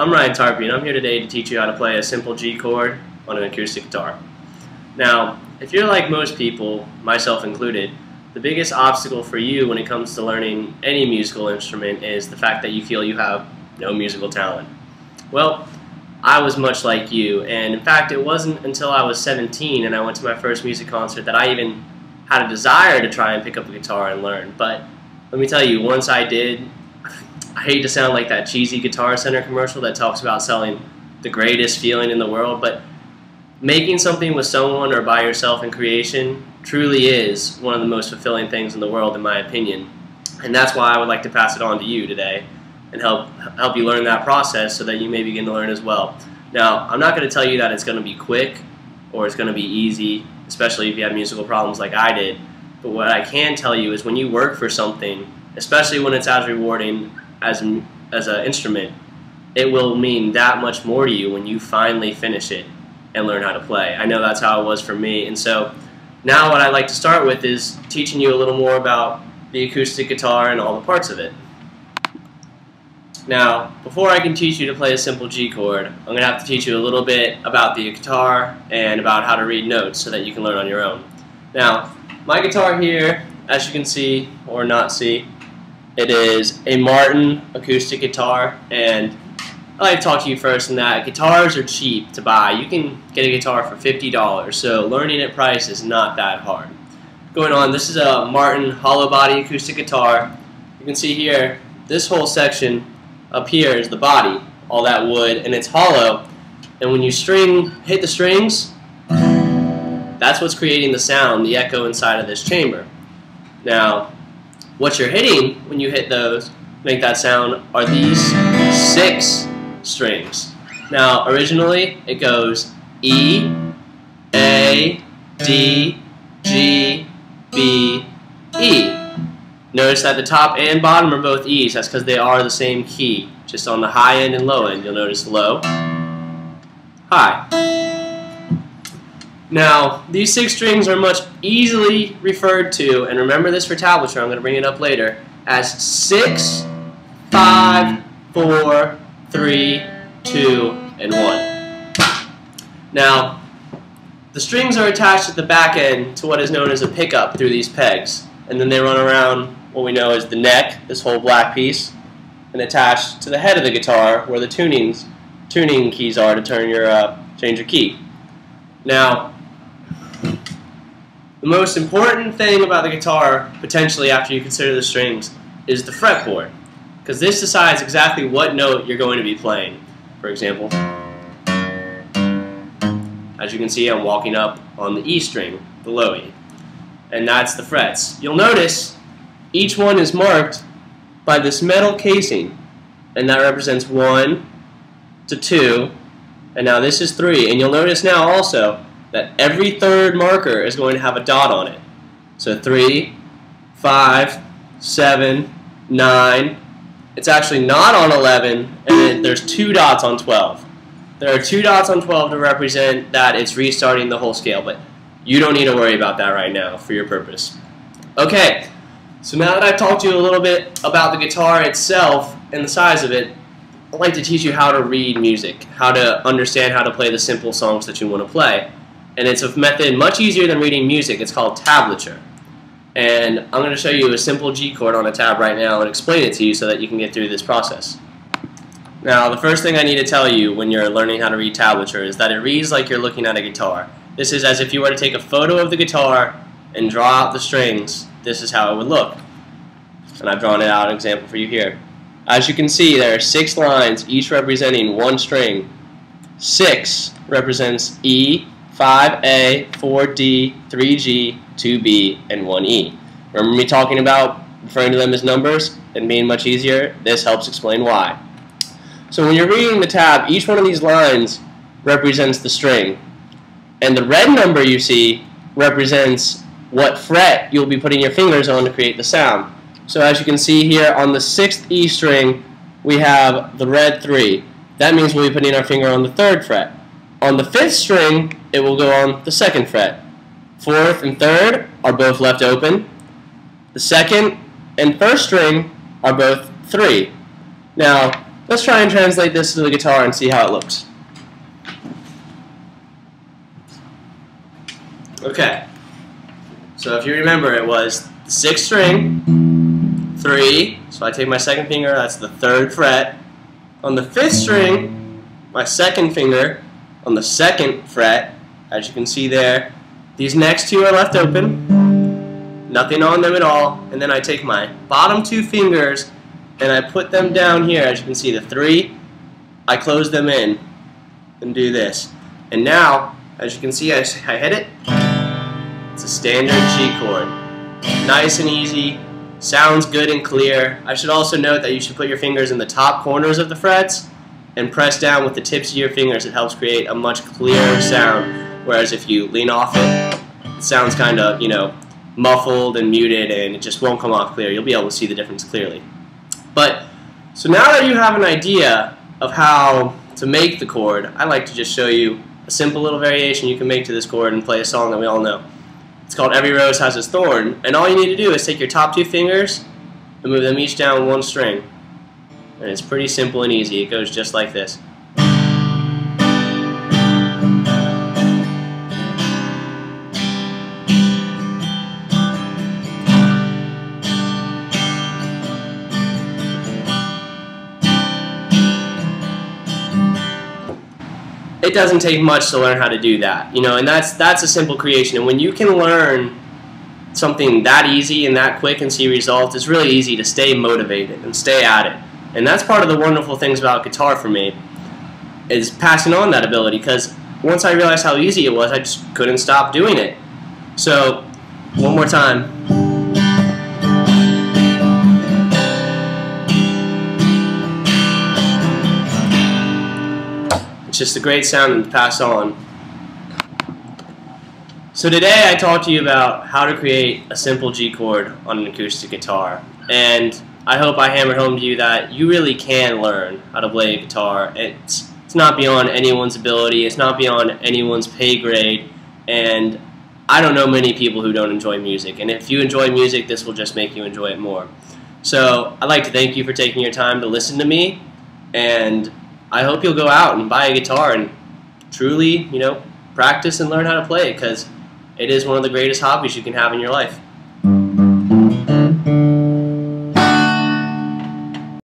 I'm Ryan Tarpey, and I'm here today to teach you how to play a simple G chord on an acoustic guitar. Now, if you're like most people, myself included, the biggest obstacle for you when it comes to learning any musical instrument is the fact that you feel you have no musical talent. Well, I was much like you, and in fact it wasn't until I was 17 and I went to my first music concert that I even had a desire to try and pick up a guitar and learn. But let me tell you, once I did, I hate to sound like that cheesy Guitar Center commercial that talks about selling the greatest feeling in the world, but making something with someone or by yourself in creation truly is one of the most fulfilling things in the world, in my opinion. And that's why I would like to pass it on to you today and help you learn that process so that you may begin to learn as well. Now, I'm not going to tell you that it's going to be quick or it's going to be easy, especially if you have musical problems like I did. But what I can tell you is when you work for something, especially when it's as rewarding as an instrument, it will mean that much more to you when you finally finish it and learn how to play. I know that's how it was for me, and so now what I'd like to start with is teaching you a little more about the acoustic guitar and all the parts of it. Now, before I can teach you to play a simple G chord, I'm going to have to teach you a little bit about the guitar and about how to read notes so that you can learn on your own. Now, my guitar here, as you can see or not see, it is a Martin acoustic guitar, and I'd like to talk to you first in that guitars are cheap to buy. You can get a guitar for $50, so learning at price is not that hard. Going on, this is a Martin hollow body acoustic guitar. You can see here, this whole section up here is the body, all that wood, and it's hollow. And when you hit the strings, that's what's creating the sound, the echo inside of this chamber. Now, what you're hitting when you hit those, make that sound, are these 6 strings. Now, originally, it goes E, A, D, G, B, E. Notice that the top and bottom are both E's. That's because they are the same key. Just on the high end and low end, you'll notice low, high. Now, these 6 strings are much easily referred to, and remember this for tablature, I'm going to bring it up later, as 6, 5, 4, 3, 2, and 1. Now, the strings are attached at the back end to what is known as a pickup through these pegs, and then they run around what we know as the neck, this whole black piece, and attached to the head of the guitar where the tuning keys are to change your key. Now, the most important thing about the guitar, potentially after you consider the strings, is the fretboard, because this decides exactly what note you're going to be playing. For example, as you can see, I'm walking up on the E string, the low E, and that's the frets. You'll notice each one is marked by this metal casing, and that represents 1 to 2, and now this is 3, and you'll notice now also that every third marker is going to have a dot on it. So 3, 5, 7, 9. It's actually not on 11, and there's 2 dots on 12. There are 2 dots on 12 to represent that it's restarting the whole scale, but you don't need to worry about that right now for your purpose. Okay, so now that I've talked to you a little bit about the guitar itself and the size of it, I'd like to teach you how to read music, how to understand how to play the simple songs that you want to play. And it's a method much easier than reading music. It's called tablature. And I'm going to show you a simple G chord on a tab right now and explain it to you so that you can get through this process. Now, the first thing I need to tell you when you're learning how to read tablature is that it reads like you're looking at a guitar. This is as if you were to take a photo of the guitar and draw out the strings. This is how it would look. And I've drawn it out an example for you here. As you can see, there are 6 lines, each representing 1 string. 6 represents E, 5A, 4D, 3G, 2B, and 1E. Remember me talking about referring to them as numbers and being much easier? This helps explain why. So when you're reading the tab, each one of these lines represents the string. And the red number you see represents what fret you'll be putting your fingers on to create the sound. So as you can see here on the 6th E string, we have the red 3. That means we'll be putting our finger on the 3rd fret. On the 5th string, it will go on the 2nd fret. 4th and 3rd are both left open. The 2nd and 1st string are both 3. Now, let's try and translate this to the guitar and see how it looks. Okay, so if you remember, it was the 6th string, 3, so I take my second finger, that's the 3rd fret. On the 5th string, my second finger on the 2nd fret, as you can see there. These next 2 are left open, nothing on them at all, and then I take my bottom 2 fingers and I put them down here, as you can see, the 3, I close them in and do this. And now, as you can see, I hit it. It's a standard G chord. Nice and easy, sounds good and clear. I should also note that you should put your fingers in the top corners of the frets and press down with the tips of your fingers. It helps create a much clearer sound, whereas if you lean off it, it sounds kind of, muffled and muted, and it just won't come off clear. You'll be able to see the difference clearly. But, so now that you have an idea of how to make the chord, I like to just show you a simple little variation you can make to this chord and play a song that we all know. It's called Every Rose Has Its Thorn, and all you need to do is take your top 2 fingers and move them each down 1 string. And it's pretty simple and easy. It goes just like this. It doesn't take much to learn how to do that, and that's a simple creation. And when you can learn something that easy and that quick and see results, it's really easy to stay motivated and stay at it. And that's part of the wonderful things about guitar for me, is passing on that ability, because once I realized how easy it was, I just couldn't stop doing it. So, one more time. It's just a great sound to pass on. So today I talked to you about how to create a simple G chord on an acoustic guitar, and I hope I hammered home to you that you really can learn how to play a guitar. It's not beyond anyone's ability, it's not beyond anyone's pay grade, and I don't know many people who don't enjoy music, and if you enjoy music, this will just make you enjoy it more. So I'd like to thank you for taking your time to listen to me, and I hope you'll go out and buy a guitar and truly, practice and learn how to play it, because it is one of the greatest hobbies you can have in your life.